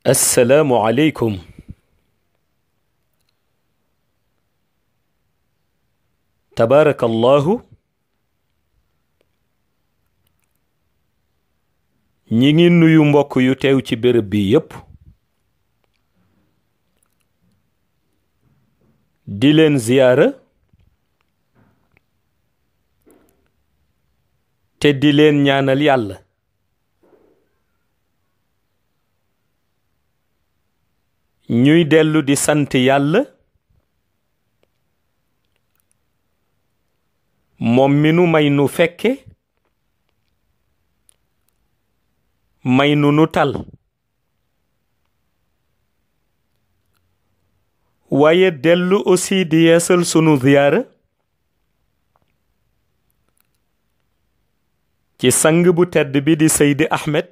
السلام عليكم. تبارك الله. ñi ngi nuyu mbokk yu teew ci bërëb bi yépp di leen ziyaara te di leen ñaanal yàlla ñuy dellu di sant yàlla moom mi nu may nu fekke may nu tal waaye dellu aussi di yeesal sunu ziyaara ci sang bu tedd bi di Seydi Ahmed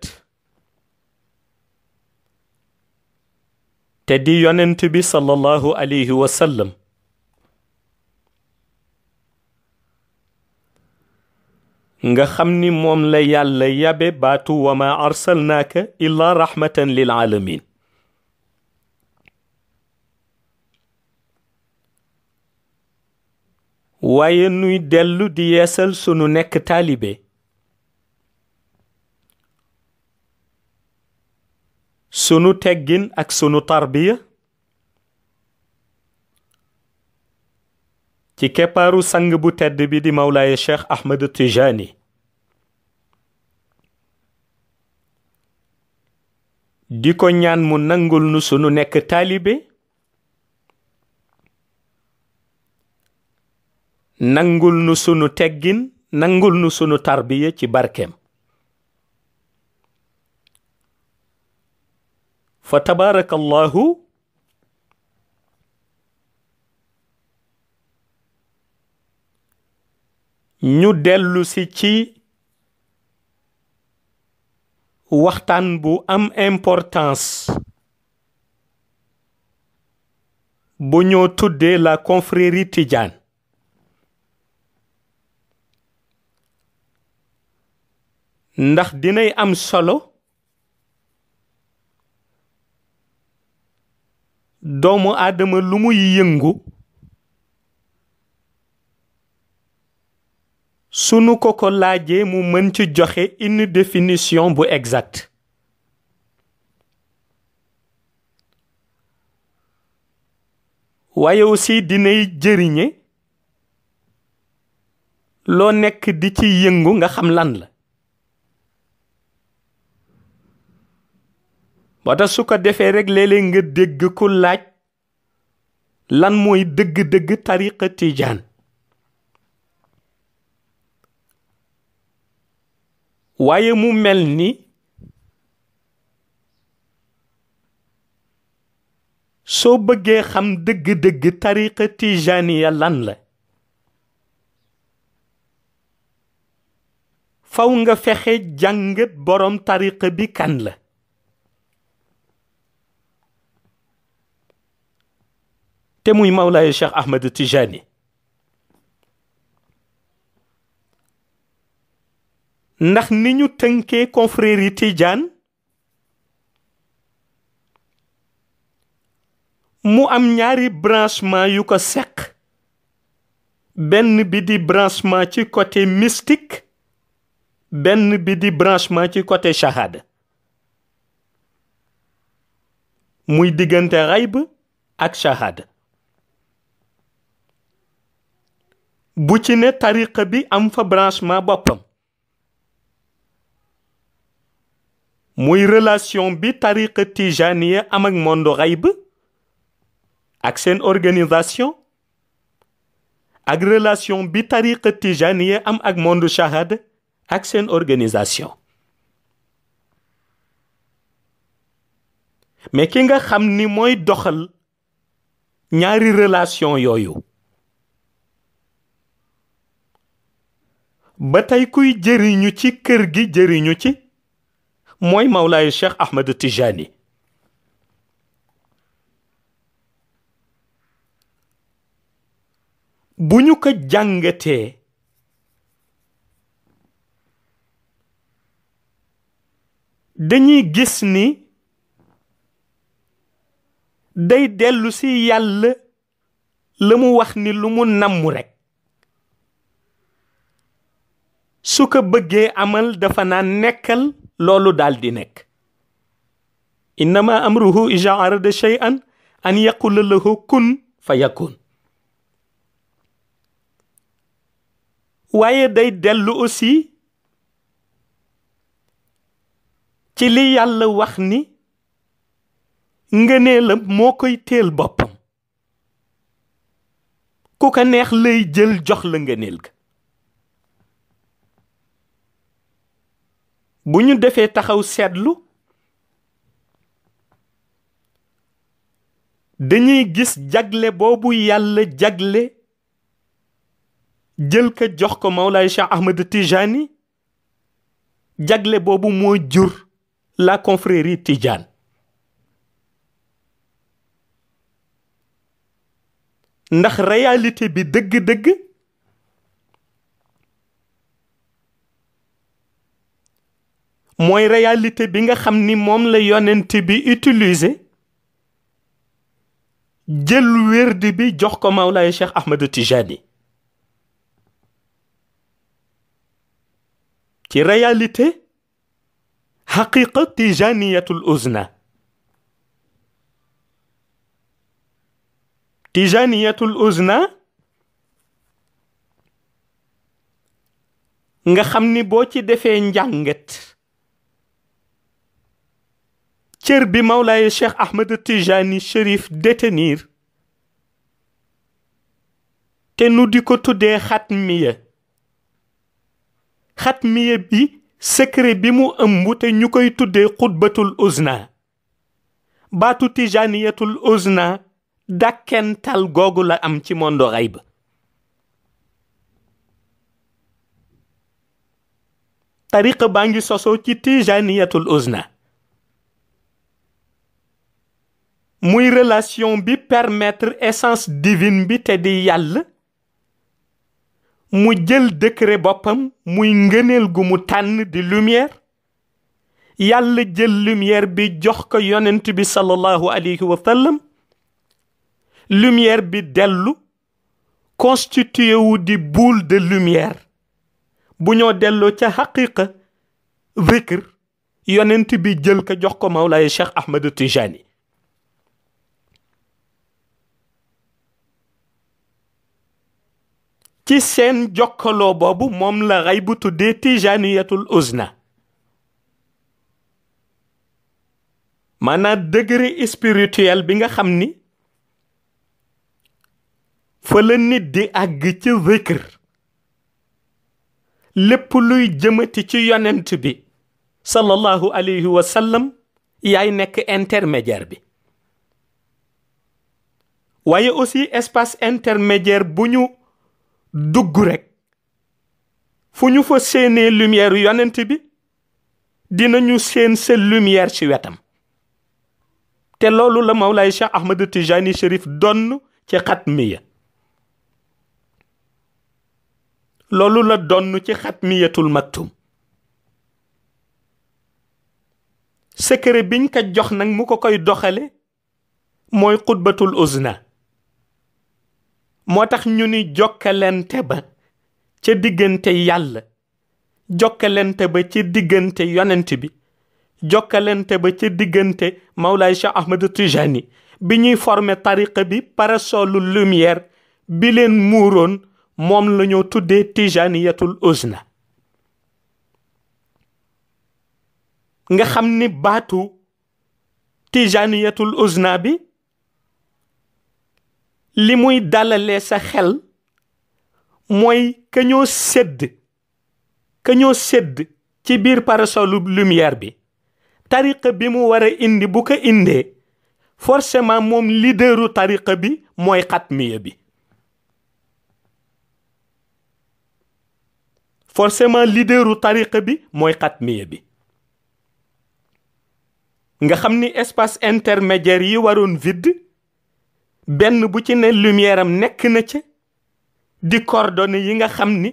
te di yonent bi sallallahu alayhi wa sallam nga xam ni moom la yàlla yabe baatu wa ma arsalnaaka illa rahmatan lil alamin waaye nuy dellu di yeesal sunu nekk taalibe sunu teggin ak sunu tarbiya ci keppaaru sang bu tedd bi di Mawlaaye Cheikh Ahmed Tijani di ko ñaan mu nangul nu sunu nekk taalibe nangul nu sunu teggin nangul nu sunu tarbiya ci barkeem fa tabaarakallahu ñu dellu si ci waxtaan bu am importance bu ñoo tuddee la confrérie Tidiane ndax dinay am solo doomu aadama lu muy yëngu sunu ko laajee mu mën ci joxe une définition bu exacte waaye aussi dinay jëriñe loo nekk di ci yëngu nga xam lan la moo tax su ko defee rek léeg-léeg nga dégg ku laaj lan mooy dëgg-dëgg tariqa tijaan waaye mu mel ni soo bëggee xam dëgg-dëgg tariqa tijaaniya lan la faw nga fexe jàngat borom tariqa bi kan la te muy Mawlaaye Cheikh Ahmed Tijani ndax ni ñu tënkee confrérie Tidiane mu am ñaari branchement yu ko seq benn bi di branchement ci côté mystique benn bi di branchement ci côté shahada muy diggante xayb ak shahada bu ci ne tariqa bi am fa branchement boppam muy relation bi tariqa tijaniya am ak monde xayb ak seen organisation ak relation bi tariqa tijaniya am ak monde shahada ak seen organisation mais ki nga xam ni mooy doxal ñaari relation yooyu ba tey kuy jëriñu ci kër gi jëriñu ci mooy Mawlaaye Cheikh Ahmed Tijani bu ñu ko jàngatee dañuy gis ni day dellu si yàlla la mu wax ni lu mu namm rekk su ko bëggee amal dafa naan nekkal loolu daldi nekk innama amruhu iza arada shay'an an yaqula lahu kun fayakun waaye day dellu aussi ci li yàlla wax ni ngëneelam moo koy teel boppam ku ko neex lay jël jox la ngëneel ga bu ñu defee taxaw seetlu dañuy gis jagle boobu yàlla jagle jël ko jox ko Mawlaay Cheikh Ahmed Tijani jagle boobu moo jur la confrérie Tijane ndax réalité bi dëgg-dëgg mooy réalité bi nga xam ni moom la yonent bi utiliser jël wérdi bi jox ko Mawlaay Cheikh Ahmed Tijani ci réalité haqiqa tijaniyatul uzna tijaniyatul uzna nga xam ni boo ci defee njàngat cër bi Mawlaay Cheikh Ahmed Tijani Chérif détenir te nu di ko tuddee xatmiya bi secret bi mu ëmb te ñu koy tuddee xutbatul uzna baatu tijaniyatul uzna dàkkental googu la am ci mondo xayb tariqa baa ngi sosoo ci tijaniyatul uzna muy relation bi permettre essence divine bi te di yàlla mu jël décret boppam muy ngëneel gu mu tànn di lumière yàlla jël lumière bi jox ko yonent bi sallallahu alayhi wa sallam lumière bi dellu constitué wu di boule de lumière bu ñoo delloo ca xaqiqa zikr yonent bi jël ko jox ko Mawlaay Cheikh Ahmed Tijani ci seen jokkaloo boobu moom la xaybu tuddee tijaniyatul uzna maanaam degré spirituel bi nga xam ni fa la nit di àgg ci zikr lépp luy jëmati ci yonent bi sallallahu alayhi wa sallam yaay nekk intermédiaire bi waaye aussi espace intermédiaire bu ñu dugg rek fu ñu fa séenee lumière yonent bi dinañu seen sa lumière ci wetam te loolu la Mawlaay Cheikh Ahmed Tijani Chérif donn ci xatmiya loolu la donn ci xatmiyatul maktum secret biñ ko jox nag mu ko koy doxale mooy xutbatul uzna moo tax ñu ni jokkalante ba ca diggante yàlla jokkalante ba ci diggante yonent bi jokkalante ba ci diggante Mawlaay Cheikh Ahmed Tijani bi ñuy former tariqa bi parasolu lumière bi leen muuroon moom la ñoo tuddee tijaniyatul uzna nga xam ni baatu tijaniyatul uzna bi li muy dalalee sa xel mooy ka ñoo sédd ci biir parasolu lumière bi tariqa bi mu war a indi bu ko indee forcément moom leaderu tariqa bi mooy xatmiya bi forcément leaderu tariqa bi mooy xatmiya bi nga xam ni espace intermédiaire yi waroon vide benn bu ci ne lumière am nekk na ca di coordonnées yi nga xam ni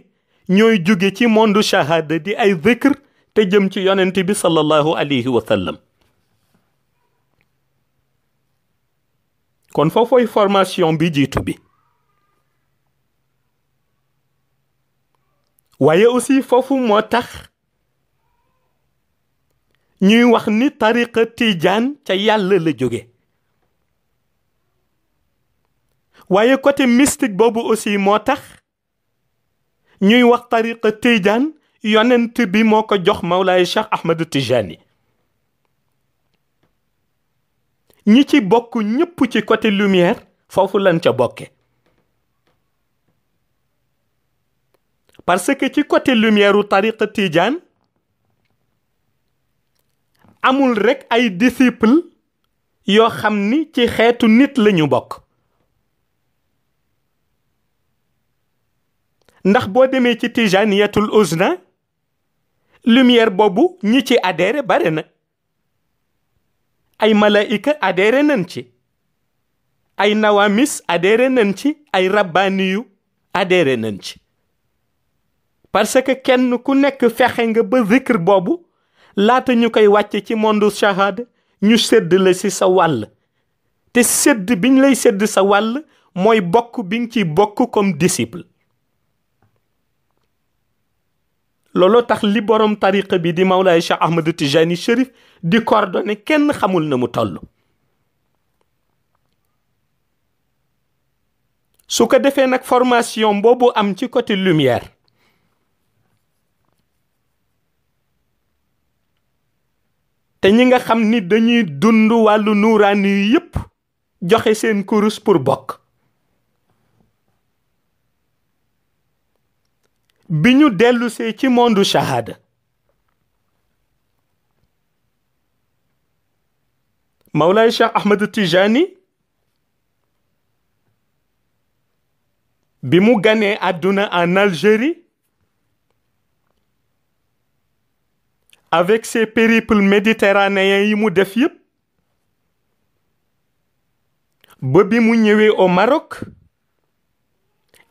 ñooy jóge ci monde shahada di ay zikr te jëm ci yonent bi sallallahu alayhi wa sallam kon foofooy formation bi jiitu bi. waaye aussi foofu moo tax ñuy wax ni tariqa tijaan ca yàlla la jóge. waaye côté mystique boobu aussi moo tax ñuy wax tariqa tijaan yonent bi moo ko jox Mawlaay Cheikh Ahmed Tijani. ñi ci bokk ñépp ci côté lumière foofu lañ ca bokke. parce que ci côté lumière u tariqa tijaan amul rekk ay disciple yoo xam ni ci xeetu nit lañu bokk. ndax boo demee ci tijaniyatul uzna lumière boobu ñi ci adhéré bare na. ay malaïka adhéré nañ ci, ay nawamis adhéré nañ ci, ay rabbaniyu adhéré nañ ci. parce que kenn ku nekk fexe nga ba zikr boobu laata ñu koy wàcce ci monde shahada ñu sedd la ci sa wàll. te sedd biñ lay sedd sa wàll mooy bokk bi nga ci bokk comme disciple. looloo tax li borom tariqa bi di Mawlaay Cheikh Ahmed Tijani Chérif di coordonné kenn xamul na mu toll. su ko defee nag formation boobu am ci côté lumière te ñi nga xam ni dañuy dund wàllu nuuraani yu yépp joxe seen kurus pour bokk. bi ñu dellusee ci monde shahada Mawlaay Cheikh Ahmed Tijani bi mu ganee àdduna en Algérie avec ses périples méditerranéens yi mu def yépp ba bi mu ñëwee au Maroc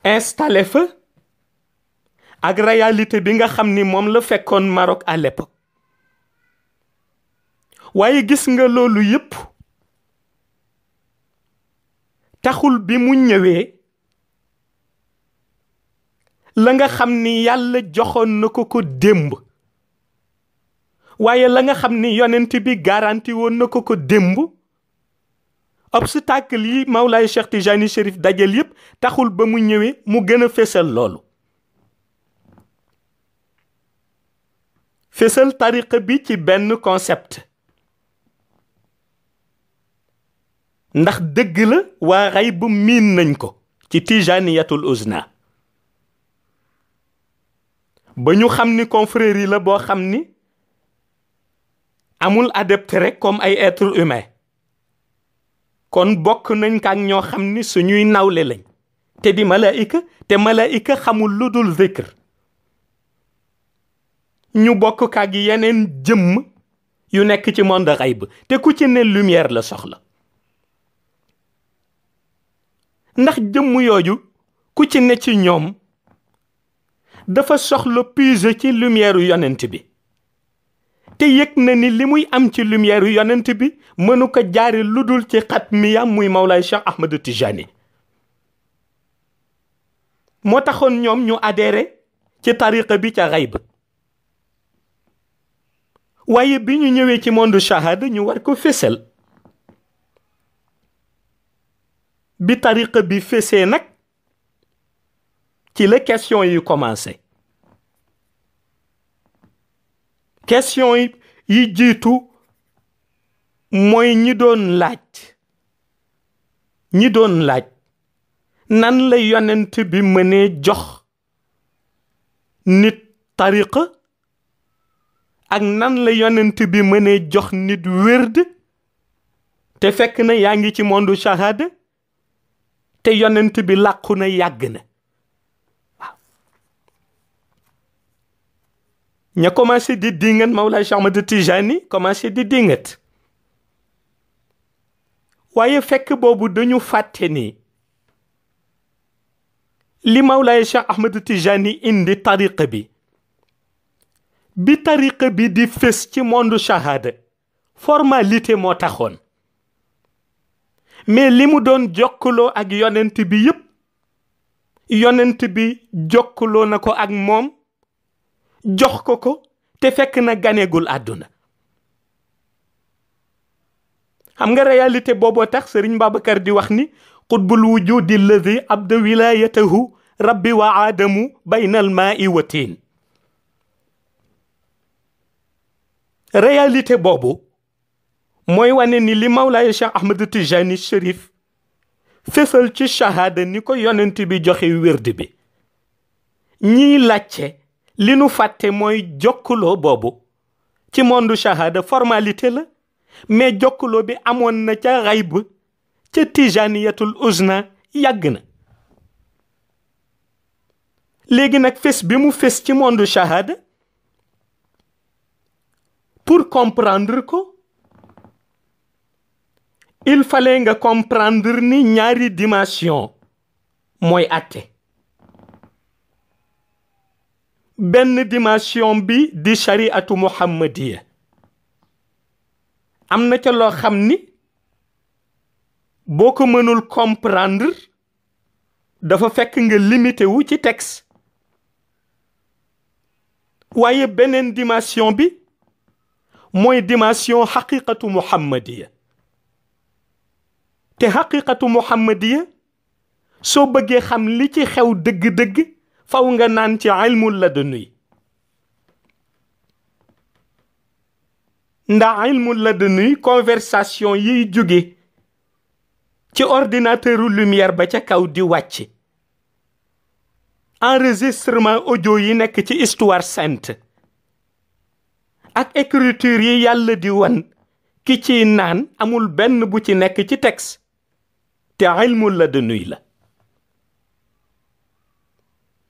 installé fa ak réalité bi nga xam ni moom la fekkoon Maroc à l'époque. waaye gis nga loolu yépp taxul bi mu ñëwee la nga xam ni yàlla joxoon na ko démb waaye la nga xam ni yonent bi garanti woon na ko démb obstacle yi Mawlaay Cheikh Tijani Chérif dajal yépp taxul ba mu ñëwee mu gën a fésal loolu. fésal tariqa bi ci benn concept. ndax dëgg la waa xayb miin nañ ko ci tijaniyatul uzna ba ñu xam ni confrérie la boo xam ni amul adepte rek comme ay être humain. kon bokk nañ ak ñoo xam ni suñuy nawle lañ te di malaïka te malaïka xamul lu dul zikr. ñu bokk ak yeneen jëmm yu nekk ci monde xayb te ku ci ne lumière la soxla. ndax jëmm yooyu ku ci ne ci ñoom dafa soxla puiser ci lumière yonent bi te yëg na ni li muy am ci lumière yonent bi mënu ko jaare lu dul ci xatmiya muy Mawlaay Cheikh Ahmed Tijani. moo taxoon ñoom ñu adhéré ci tariqa bi ca xayb. waaye bi ñu ñëwee ci monde shahada ñu war ko fésal. bi tariqa bi fésee nag ci la question yi commencé. question yi jiitu mooy ñi doon laaj nan la yonent bi mënee jox nit tariqa ak nan la yonent bi mënee jox nit wérd te fekk na yaa ngi ci monde shahada te yonent bi làqu na yàgg na. waaw ña commencé di dingat Mawlaay Cheikh Ahmed Tijani commencé di dingat waaye fekk boobu dañu fàtte ni li Mawlaay Cheikh Ahmed Tijani indi tariqa bi tariqa bi di fés ci monde shahada formalité moo taxoon mais li mu doon jokkaloo ak yonent bi yépp yonent bi jokkaloo na ko ak moom jox ko te fekk na ganeegul àdduna. xam nga réalité booboo tax Sëriñ Babacar di wax ni qutbul wujudi alladi abda wilayatahu rabbi wa aadamu bayna al maai wa tiin. réalité boobu mooy wane ni li Mawlaaya Cheikh Ahmed Tijani Chérif fésal ci shahada ni ko yonent bi joxe wérd bi. ñiy làcce li nu fàtte mooy jokkuloo boobu ci monde shahada formalité la, mais jokkuloo bi amoon na ca xayb ca tijaniyatul uzna yàgg na. léegi nag fés bi mu fés ci monde shahada pour comprendre ko il fallait nga comprendre ni ñaari dimension mooy àtte. benn dimension bi di shariatu muhammadiya am na ca loo xam ni boo ko mënul comprendre dafa fekk nga limité wu ci texte. waaye beneen dimension bi mooy dimension xaqiqatu muhammadiya. te xaqiqatu muhammadiya soo bëggee xam li ci xew dëgg-dëgg faw nga naan ci ilmul laduni. ndax ilmul laduni conversation yiy jóge ci ordinateuru lumière ba ca kaw di wàcc, enregistrement audio yi nekk ci histoire sainte ak écriture yi yàlla di wan ki ci naan amul benn bu ci nekk ci texte te ilmul laduni la.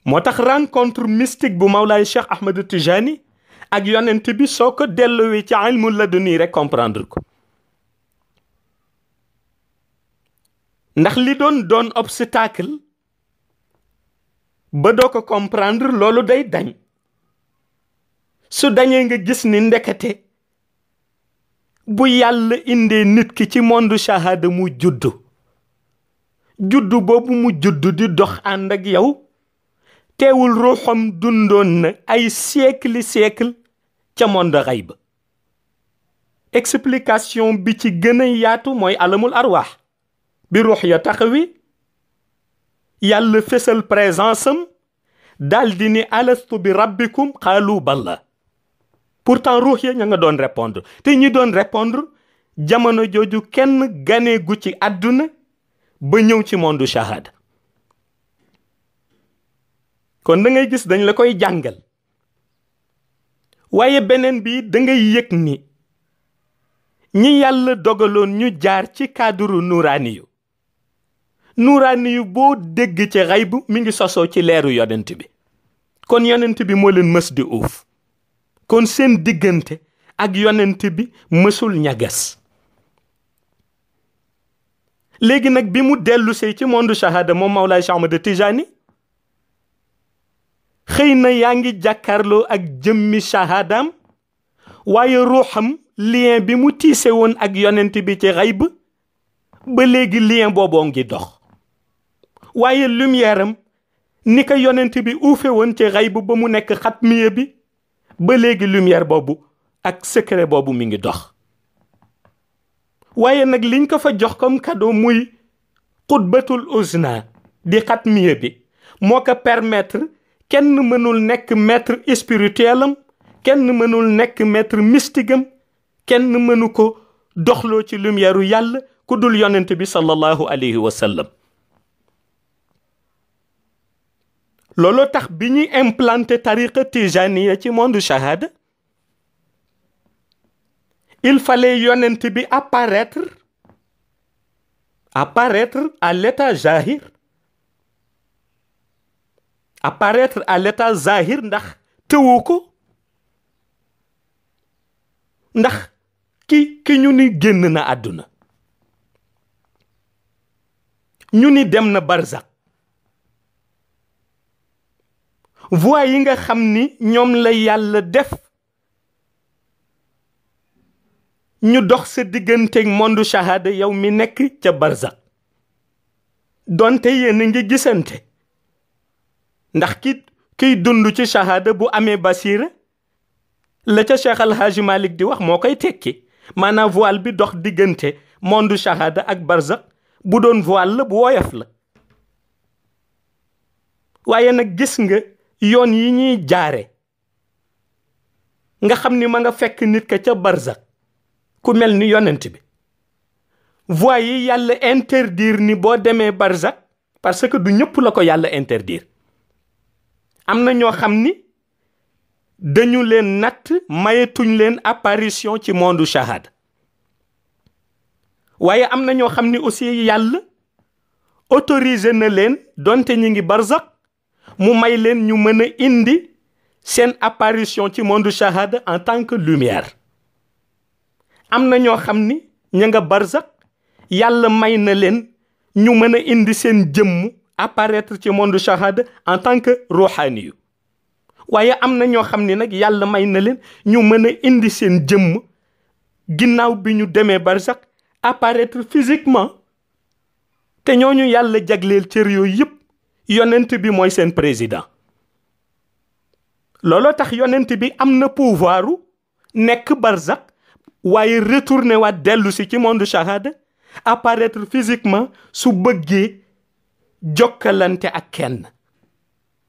moo tax rencontre mystique bu Mawlaay Cheikh Ahmed Tijani ak yonent bi soo ko delluwee ci ilmul laduni rek comprendre ko. ndax li doon obstacle ba doo ko comprendre loolu day dañ. su dañee nga gis ni ndekete bu yàlla indee nit ki ci monde shahada mu juddu boobu mu juddu di dox ànd ak yow teewul ruuxam dundoon na ay siècle ca monde xayb. explication bi ci gën a yaatu mooy alamul arwaax bi ruux ya taxawi yàlla fésal présence am daldi ni alastu bi rabbikum xaalu balla. pourtant ruux ya ña nga doon répondre te ñi doon répondre jamono jooju kenn ganee gu ci àdduna ba ñëw ci monde shahada. kon da ngay gis dañ la koy jàngal. waaye beneen bi da ngay yëg ni ñi yàlla dogaloon ñu jaar ci cadre nuraani yu boo dégg ci xayb mi ngi sosoo ci leeru yonent bi. kon yonent bi moo leen mës di uuf. kon seen diggante ak yonent bi mësul ñagas. léegi nag bi mu dellusee ci monde shahada moom Mawlaay Cheikh Ahmed Tijani xëy na yaa ngi jàkkaarloo ak jëmmi shahadaam waaye ruuxam lien bi mu tiise woon ak yonent bi ci xayb ba léegi lien booboo ngi dox. waaye lumière am ni ko yonent bi uufe woon ci xayb ba mu nekk xatmiya bi ba léegi lumière boobu ak secret boobu mi ngi dox. waaye nag liñ ko fa jox comme cadeau muy xutbatul uzna di xatmiya bi moo ko permettre kenn mënul nekk maître spirituel am, kenn mënul nekk maître mystique am, kenn mënu ko doxloo ci lumière yàlla ku dul yonent bi sallallahu alayhi wa sallam. looloo tax bi ñuy implanté tariqa tijaniya ci monde shahada il fallait yonent bi apparaître à l'état zahir. apparaître à l'état zahir ndax tëwu ko, ndax ki ñu ni génn na àdduna, ñu ni dem na barzak, voix yi nga xam ni ñoom la yàlla def ñu dox sa digganteeg monde shahada yow mi nekk ca barzak donte yéen a ngi gisante ndax kiy dund ci shahada bu amee basira la ca Cheikh Al Hadji Malick di wax moo koy tekki maanaam voile bi dox diggante monde shahada ak barzak bu doon voile la bu woyof la waaye nag gis nga yoon yi ñuy jaare nga xam ni ma nga fekk nit ka ca barzak ku mel ni yonent bi voie yi yàlla interdire ni boo demee barzak parce que du ñëpp la ko yàlla interdire am na ñoo xam ni dañu leen natt mayetuñ leen apparition ci monde shahada waaye am na ñoo xam ni aussi yàlla autorisé na leen donte ñi ngi barzak mu may leen ñu mën a indi seen apparition ci monde shahada en tant que lumière am na ñoo xam ni ña nga barzak yàlla may na leen ñu mën a indi seen jëmm apparaître ci monde shahada en tant que ruhani yu waaye am na ñoo xam ni nag yàlla may na leen ñu mën a indi seen jëmm ginnaaw bi ñu demee barzak apparaître physiquement te ñooñu yàlla jagleel cër yooyu yëpp yonent bi mooy seen président looloo tax yonent bi am na pouvoiru nekk barzak waaye retourné waat dellu si ci monde shahada apparaître physiquement su bëggee jokkalante ak kenn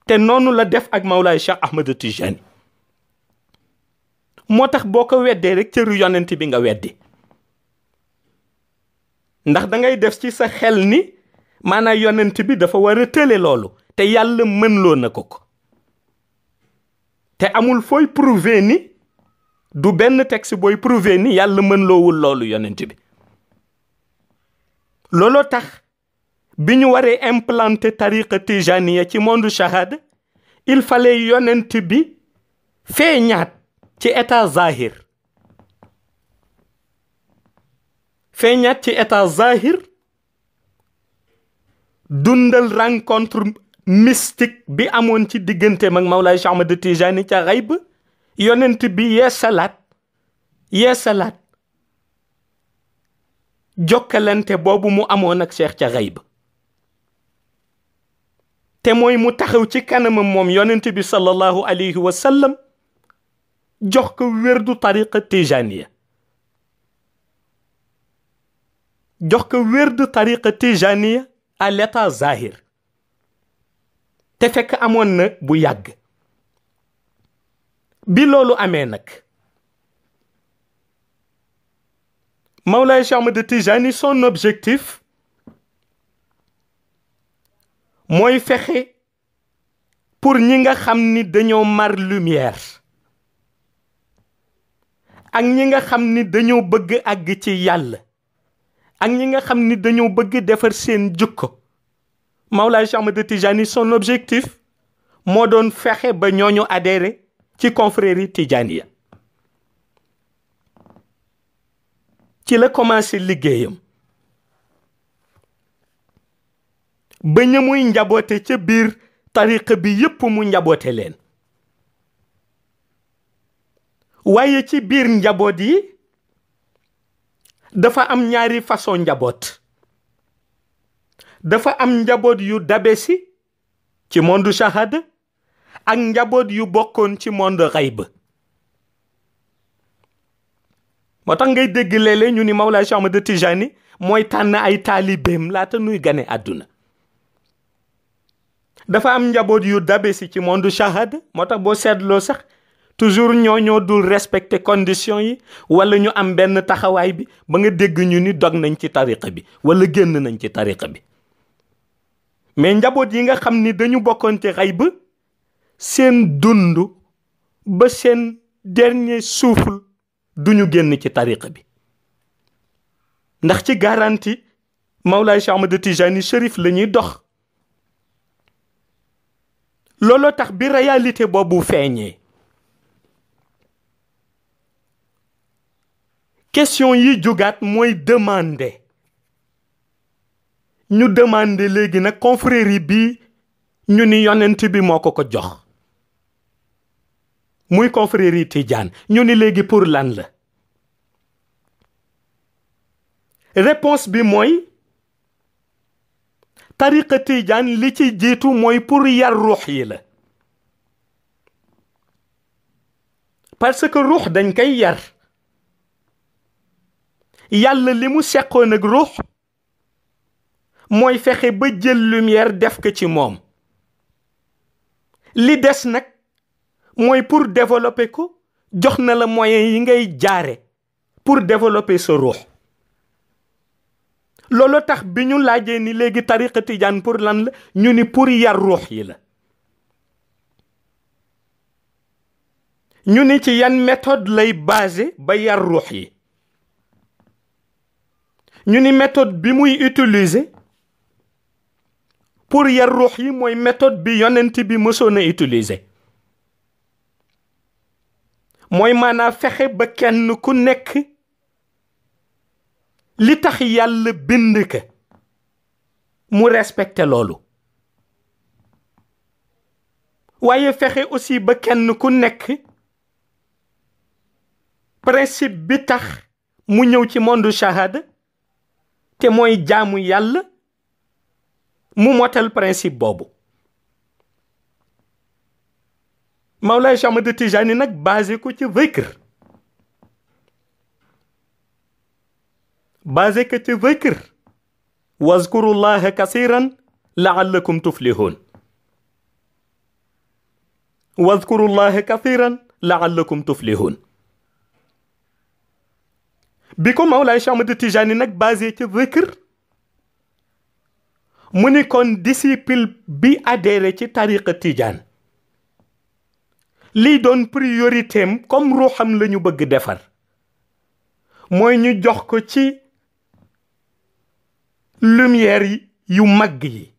te noonu la def ak Mawlaay Cheikh Ahmed Tijani moo tax boo ko weddee rek cëru yonent bi nga weddi ndax da ngay def ci sa xel ni maanaam yonent bi dafa war a tële loolu te yàlla mën loo na ko te amul fooy prouver ni du benn texte booy prouver ni yàlla mën loowul loolu yonent bi looloo tax bi ñu waree implanter tariqa tijaniya ci monde shahada il fallait yonent bi feeñaat ci état zahir dundal rencontre mystique bi amoon ci diggante mag Mawlaay Cheikh Ahmed Tijani ca xayb yonent bi yeesalaat jokkalante boobu mu amoon ak Cheikh ca xayb te mooy mu taxaw ci kanamam moom yonent bi sallallahu alayhi wa sallam jox ko wérdu tariqa tijaniya à l'état zahir te fekk amoon na bu yàgg bi loolu amee nag Mawlaay Cheikh Ahmed Tijani son objectif mooy fexe pour ñi nga xam ni dañoo mar lumière ak ñi nga xam ni dañoo bëgg àgg ci yàlla ak ñi nga xam ni dañoo bëgg defar seen jukko Mawlaay Cheikh Ahmed Tijani son objectif moo doon fexe ba ñooñu adhéré ci confrérie tijaniya ci la commencé liggéeyam ba ña muy njaboote ca biir tariqa bi yépp mu njaboote leen waaye ci biir njaboot yi dafa am ñaari façon njaboot dafa am njaboot yu dabesi ci monde shahada ak njaboot yu bokkoon ci monde xayb moo tax ngay dégg léeg-léeg ñu ni Mawlaay Cheikh Ahmed Tijani mooy tànn ay taalibeem laata nuy gane àdduna dafa am njaboot yu dabesi ci monde shahada moo tax boo seetloo sax toujours ñoo dul respecter conditions yi wala ñu am benn taxawaay bi ba nga dégg ñu ni dog nañ ci tariqa bi wala génn nañ ci tariqa bi mais njaboot yi nga xam ni dañu bokkoon ci xayb seen dund ba seen dernier souffle duñu génn ci tariqa bi ndax ci garantie Mawlaay Cheikh Ahmed Tijani Chérif la ñuy dox looloo tax bi réalité boobu feeñee question yi jugaat mooy demander ñu demander léegi nag confrérie bi ñu ni yonent bi moo ko jox muy confrérie Tijaan ñu ni léegi pour lan la réponse bi mooy tariqa tijaan li ci jiitu mooy pour yar ruux yi la parce que ruux dañ koy yar yàlla li mu seqoon ak ruux mooy fexe ba jël lumière def ko ci moom li des nag mooy pour développer ko jox na la moyens yi ngay jaare pour développer sa ruux loolu tax bi ñu laajee ni léegi tariqa tijaan pour lan la ñu ni pour yar ruux yi la ñu ni ci yan méthode lay basé ba yar ruux yi ñu ni méthode bi muy utiliser pour yar ruux yi mooy méthode bi yonent bi mësoon a utiliser mooy maanaam fexe ba kenn ku nekk li tax yàlla bind ka mu respecté loolu waaye fexe aussi ba kenn ku nekk principe bi tax mu ñëw ci monde shahada te mooy jaamu yàlla mu motal principe boobu Mawlaay Cheikh Ahmad Tijani nag basé ko ci zikr basé ko ci zikr wazkurullaha kasiran la'allakum tuflihun wazkurullaha kasiran la'allakum tuflihun bi ko Mawlaay Cheikh Ahmad Tijani nag basé ci zikr mu ni kon disciple bi adhéré ci tariqa tijaan lii doon priorité am comme ruuxam la ñu bëgg defar mooy ñu jox ko ci lumière yu mag yi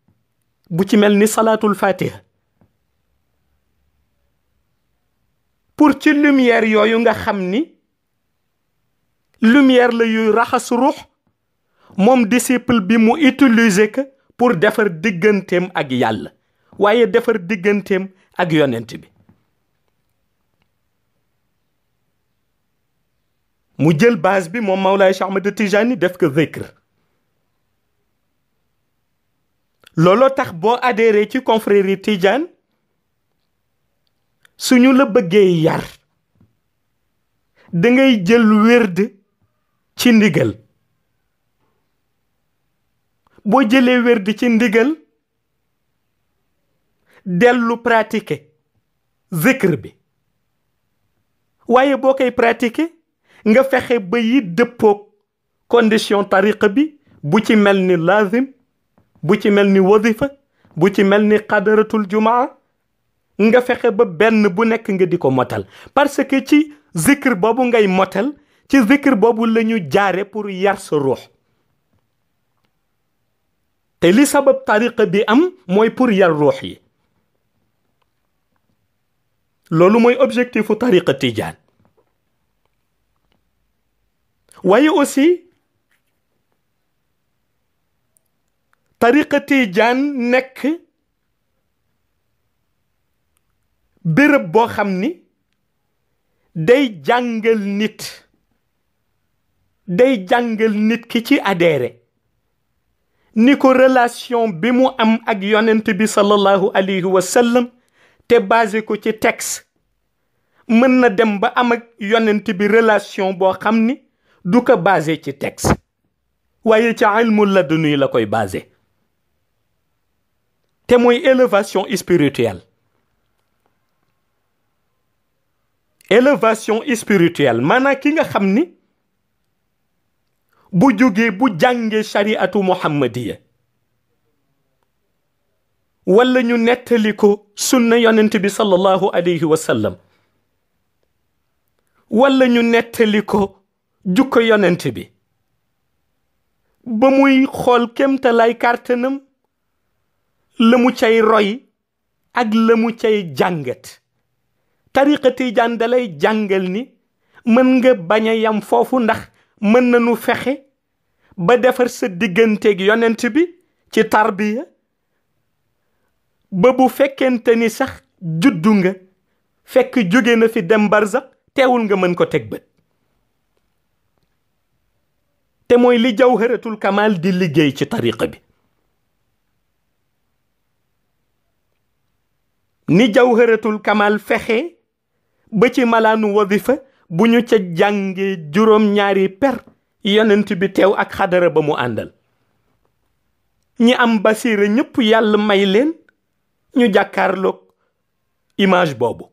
bu ci mel ni salaatul fatiha pour ci lumière yooyu nga xam ni lumière la yuy raxas ruux moom disciple bi mu utiliser ko pour defar digganteem ak yàlla waaye defar digganteem ak yonent bi mu jël base bi moom Mawlaay Cheikh Ahmad Tijani def ko zikr looloo tax boo adhéré ci confrérie Tijane suñu la bëggee yar da ngay jël wérd ci ndigal boo jëlee wérd ci ndigal dellu pratiquer zikr bi waaye boo koy pratiquer nga fexe ba yi dëppoog condition tariqa bi bu ci mel ni lazim bu ci mel ni wazifa bu ci mel ni qadaratul jumaa nga fexe ba benn bu nekk nga di ko motal parce que ci zikr boobu ngay motal ci zikr boobu la ñu jaare pour yar sa ruux te li sabab tariqa bi am mooy pour yar ruux yi loolu mooy objectifu tariqa tijaan waaye aussi tariqa tijaan nekk béréb boo xam ni day jàngal nit ki ci adhéré ni ko relation bi mu am ak yonent bi sallallahu alayhi wa sallam te basé ko ci texte mën na dem ba am ak yonent bi relation boo xam ni du ko basé ci texte waaye ci ilmul laduni la koy basé te mooy élévation spirituelle maanaam ki nga xam ni bu jógee bu jàngee shariatu muhammadiya wala ñu nettali ko sunna yonent bi sallallahu alayhi wa sallam wala ñu nettali ko jukko yonent bi ba muy xool kémtalay kàttanam la mu cay roy ak la mu cay jàngat tariqa tijaan dalay jàngal ni mën nga bañ a yam foofu ndax mën nañu fexe ba defar sa digganteeg yonent bi ci tarbiya ba bu fekkente ni sax juddu nga fekk jóge na fi dem barzak teewul nga mën ko teg bët te mooy li jawharatul kamal di liggéey ci tariqa bi. ni jawharatul kamal fexe ba ci malaanu wadifa bu ñu ca jàngee juróom-ñaari per yonent bi teew ak xadara ba mu àndal, ñi am basira ñépp yàlla may leen ñu jàkkaarloog image boobu.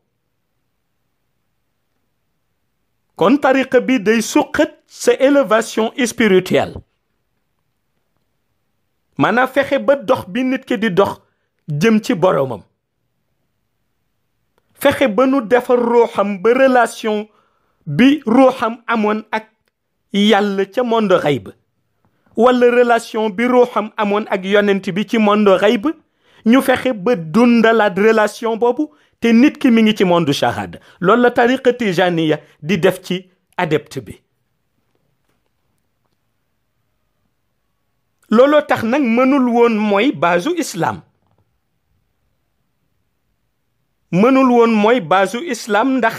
kon tariqa bi day suqat sa élévation spirituelle, maanaam fexe ba dox bi nit ki di dox jëm ci boromam, fexe ba nu defar ruuxam ba relation bi ruuxam amoon ak yàlla ca monde xayb, wala relation bi ruuxam amoon ak yonent bi ci monde xayb, ñu fexe ba dundalaat relation boobu te nit ki mi ngi ci monde shahada. loolu la tariqa tijaniya di def ci adepte bi. looloo tax nag mënul woon mooy baasu islam, mënul woon mooy baasu islam ndax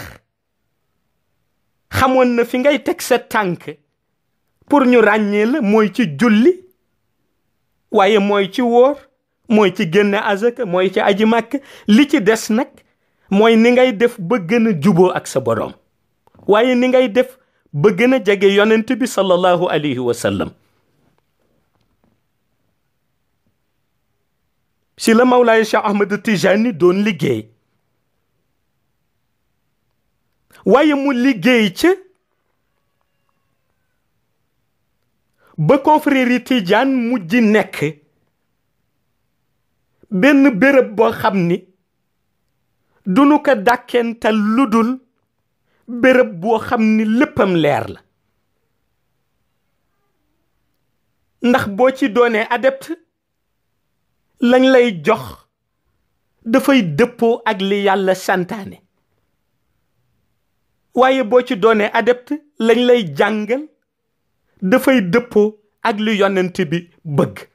xamoon na fi ngay teg sa tànk pour ñu ràññee la mooy ci julli, waaye mooy ci wóor, mooy ci génne azaka, mooy ci aji màkk. li ci des nag mooy ni ngay def ba gën a juboo ak sa boroom, waaye ni ngay def ba gën a jege yonent bi sallallahu alayhi wa sallam. si la Mawlaay Cheikh Ahmed Tijani doon liggéey, waaye mu liggéey ca ba confrérie Tijaan mujj nekk benn béréb boo xam ni dunu ko dàkkental lu dul béréb boo xam ni léppam leer la. ndax boo ci doonee adepte lañ lay jox dafay dëppoo ak li yàlla santaane, waaye boo ci doonee adepte lañ lay jàngal dafay dëppoo ak li yonent bi bëgg,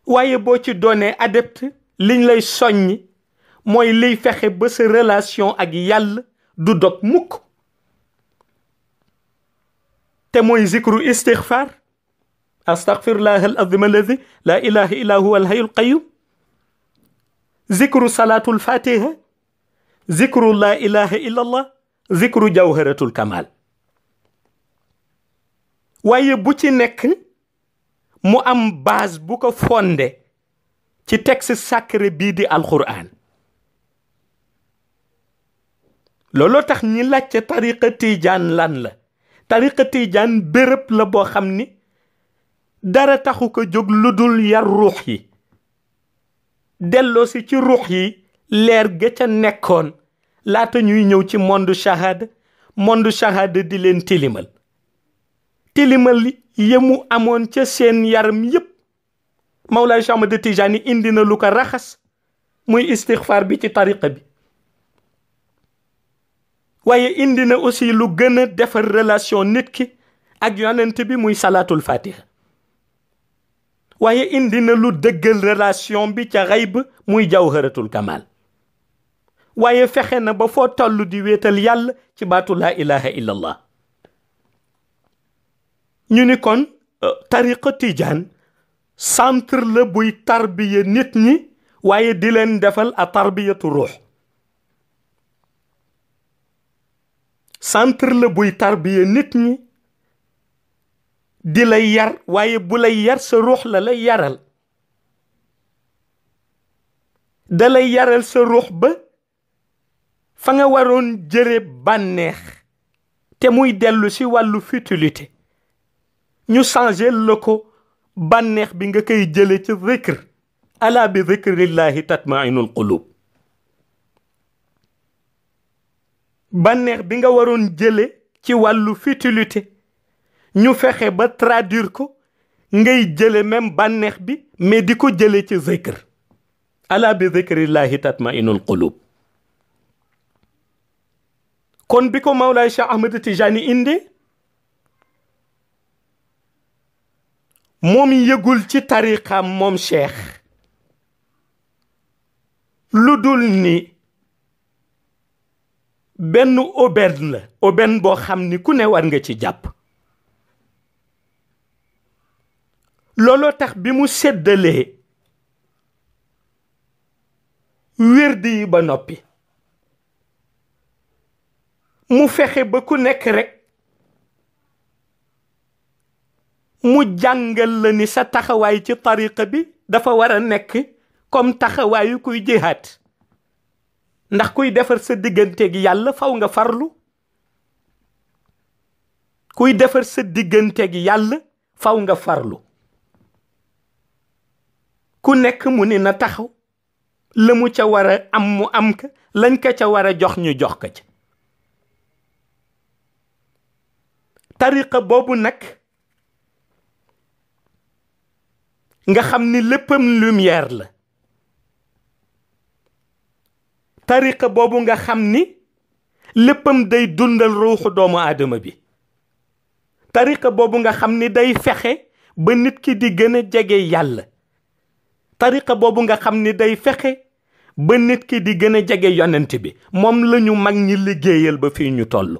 waaye boo ci doonee adepte liñ lay soññi mooy liy fexe ba sa relation ak yàlla du dog mukk, te mooy zikru istighfar. astaghfirullah al azim alladi la ilaha illa huwa al hayyul qayyum. zikru salatul fatiha, zikru la ilaha illa allah, zikru jawharatul kamal. waaye bu ci nekk mu am base bu ko fondé ci texte sacré bii di alquran. looloo tax ñi laajte tariqa tijaan lan la. tariqa tijaan béréb la boo xam ni dara taxu ko jóg lu dul yar ruux yi, delloo si ci ruux yi leer ga ca nekkoon laata ñuy ñëw ci monde shahada di leen tilimal yemu amoon ca seen yaram yépp. Mawlaay Cheikh Ahmad Tijani indi na lu ko raxas muy istighfar bi ci tariqa bi, waaye indi na aussi lu gën a defar relation nit ki ak yonent bi muy salatul fatiha, waaye indi na lu dëggal relation bi ca xayb muy jawharatul kamal, waaye fexe na ba foo toll di wéetal yàlla ci baatu laa ilaha illa allah. ñu ni kon tariqa tijaan centre la buy tarbiya nit ñi, waaye di leen defal a tarbiyatu ruux. centre la buy tarbiya nit ñi di lay yar, waaye bu lay yar sa ruux la lay yaral. da lay yaral sa ruux ba fa nga waroon jëre bànneex te muy dellu si wàllu futilité, ñu changé la ko bànneex bi nga koy jële ci zikr. ala bi zikrillahi tatmainul qulub. bànneex bi nga waroon jële ci wàllu futilité ñu fexe ba traduire ko ngay jële même bànneex bi mais di ko jële ci zikr. ala bi zikrillahi tatmainul qulub. kon bi ko Mawlaay Cheikh Ahmed Tijani indi, moom yëgul ci tariqaam moom cheikh lu dul ni benn aubaine la, aubaine boo xam ni ku ne war nga ci jàpp. looloo tax bi mu séddalee wérdi yi ba noppi mu fexe ba ku nekk rek mu jàngal la ni sa taxawaay ci tariqa bi dafa war a nekk comme taxawaayu kuy jihaad ndax kuy defar sa digganteeg yàlla faw nga farlu kuy defar sa digganteeg yàlla faw nga farlu ku nekk mu ni na taxaw la mu ca war a am mu am ka lañ ka ca war a jox ñu jox ka ca tariqa boobu nag nga xam ni léppam lumière la tariqa boobu nga xam ni léppam day dundal ruuxu doomu aadama bi tariqa boobu nga xam ni day fexe ba nit ki di gën a jege yàlla tariqa boobu nga xam ni day fexe ba nit ki di gën a jege yonent bi moom la ñu mag ñi liggéeyal ba fii ñu toll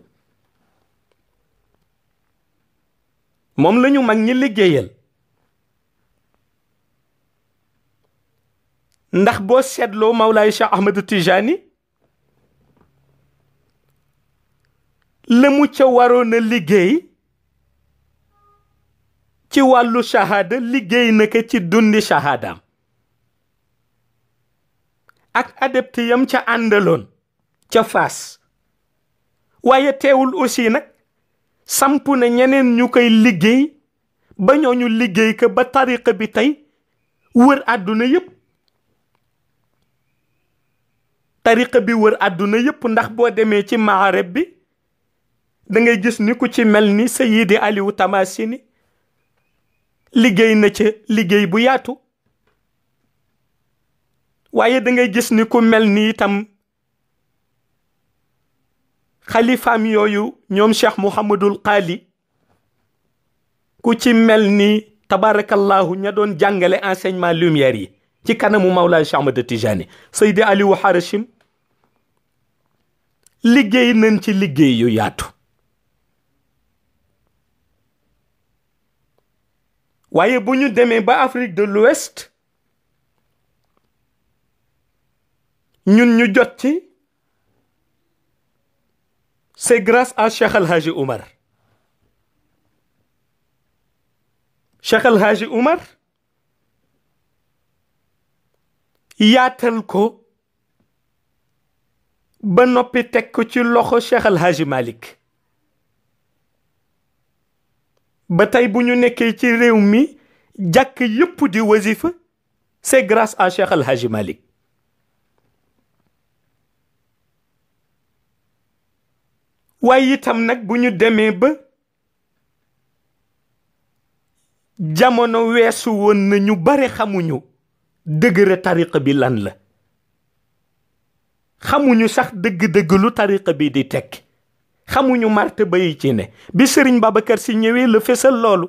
moom la ñu mag ñi liggéeyal ndax boo seetloo Mawlaay Cheikh Ahmed Tijani la mu ca waroon a liggéey ci wàllu shahada liggéey na ko ci dundi shahadaam ak adepte yam ca àndaloon ca Faas waaye teewul aussi nag samp na ñeneen ñu koy liggéey ba ñooñu liggéey ko ba tariqa bi tey wër àdduna yépp tariqa bi wër àdduna yépp ndax boo demee ci maareb bi da ngay gis ni ku ci mel ni Sayyidi Aliou Tamasini liggéey na ca liggéey bu yaatu waaye da ngay gis ni ku mel ni itam xalifaam yooyu ñoom Cheikh Mouhamadul Qaali ku ci mel ni tabarakallahu ña doon jàngale enseignement lumière yi ci kanamu Mawlaay Cheikh Ahmad Tijani Seydi Aliou Harachim liggéey nañ ci liggéey yu yaatu waaye bu ñu demee ba Afrique de l'Ouest ñun ñu jot ci c'est grâce à Cheikh El Hadji Oumar Cheikh El Hadji Oumar yaatal ko ba noppi teg ko ci loxo Cheikh El Hadji Malick ba tey bu ñu nekkee ci réew mi jàkk yépp di wasifa c'est grâce à Cheikh El Hadji Malick waaye itam nag bu ñu demee ba jamono weesu woon na ñu bare xamuñu dëgëre tariqa bi lan la xamuñu sax dëgg-dëgg lu tariqa bi di tekk xamuñu martaba yi ci ne bi Serigne Babacar Sy ñëwee la fesal loolu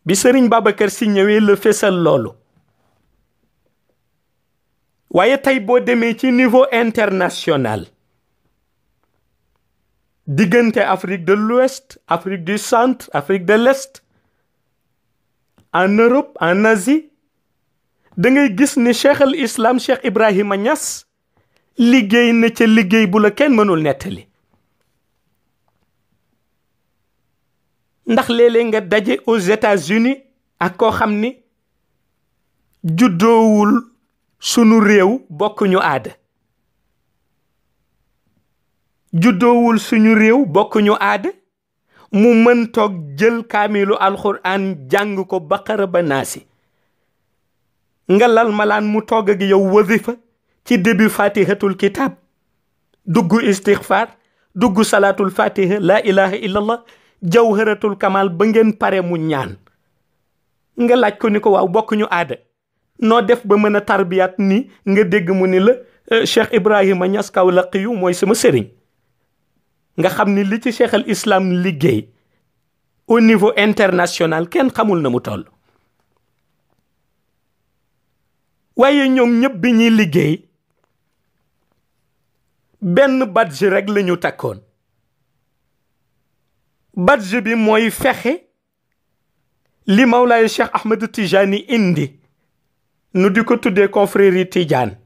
bi Serigne Babacar Sy ñëwee la fesal loolu waaye tey boo demee ci niveau international diggante Afrique de l'Ouest Afrique du Centre Afrique de l'Est en Europe en Asie da ngay gis ni Cheikh al Islam Cheikh Ibrahima Niass liggéey na ca liggéey bu la kenn mënul nettali ndax léeg-léeg nga daje aux États-Unis ak koo xam ni juddoowul sunu réew bokkuñu aada juddoowul suñu réew bokkuñu aada mu mën toog jël kaamilu alxuraan jàng ko baqara ba naasi nga lal malaan mu toog ak yow wazifa ci début fatihatul kitab dugg istighfar dugg salatul fatiha la ilaha illallah jawharatul kamal ba ngeen pare mu ñaan nga laaj ko ni ko waaw bokkuñu aada noo def ba mën a tarbiyaat ni nga dégg mu ni la Cheikh Ibrahima Niass Kawlaxi yu mooy sama sëriñ nga xam ni li ci Cheikh al Islam liggéey au niveau international kenn xamul na mu toll waaye ñoom ñëpp bi ñuy liggéey benn badge rek lañu takkoon badge bi mooy fexe li Mawlaay Cheikh Ahmed Tijani indi nu di ko tuddee confrérie Tidiane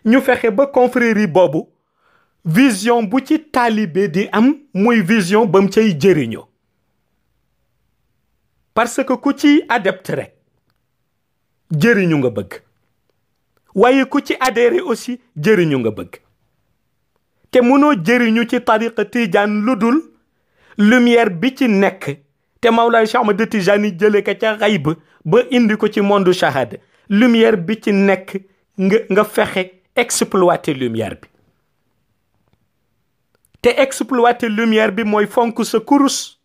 ñu fexe ba confrérie boobu vision bu ci taalibe di am muy vision ba mu cay jëriñoo parce que ku ci adepte rek jëriñu nga bëgg waaye ku ci adhéré aussi jëriñu nga bëgg te mënoo jëriñu ci tariqa Tidiane lu dul lumière bi ci nekk te Mawlaay Cheikh Ahmed Tijani jële ko ca xayb ba indi ko ci monde shahada lumière bi ci nekk nga fexe exploiter lumière bi te exploiter lumière bi mooy fonk sa kurus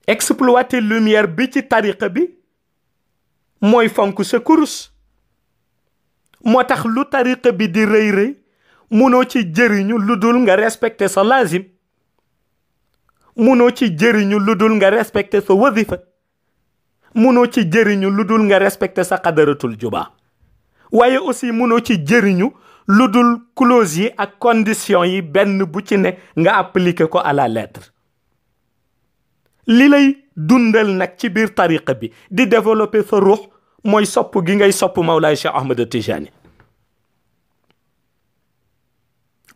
exploiter lumière bi ci tariqa bi mooy fonk sa kurus moo tax lu tariqa bi di rëy rëy munoo ci jëriñu lu dul nga respecter sa lazim munoo ci jëriñu lu dul nga respecter sa wazifa munoo ci jëriñu lu dul nga respecter sa qadaratul juba waaye aussi munoo ci jëriñu lu dul clause yi ak condition yi benn bu ci ne nga appliquer ko à la lettre li lay dundal nag ci biir tariqa bi di développer sa ruux mooy sopp gi ngay sopp Mawlaay Cheikh Ahmed Tijani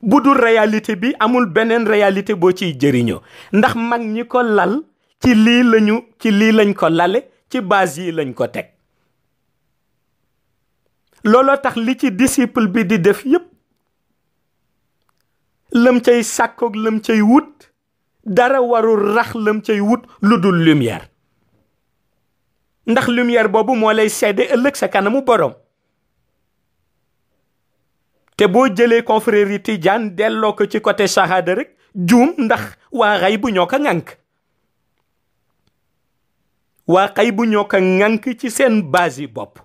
bu dul réalité bi amul beneen réalité boo ciy jëriñoo ndax mag ñi ko lal ci lii lañ ko lale ci base yi lañ ko teg looloo tax li ci disciple bi di def yépp lam cay sàkkoog lam cay wut dara warul rax lam cay wut lu dul lumière ndax lumière boobu moo lay seede ëllëg sa kanamu borom te boo jëlee confrérie Tidiane delloo ko ci côté shahada rek juum ndax waa xay bu ñoo ko ŋànk waa xay bu ñoo ko ŋànk ci seen base yi bopp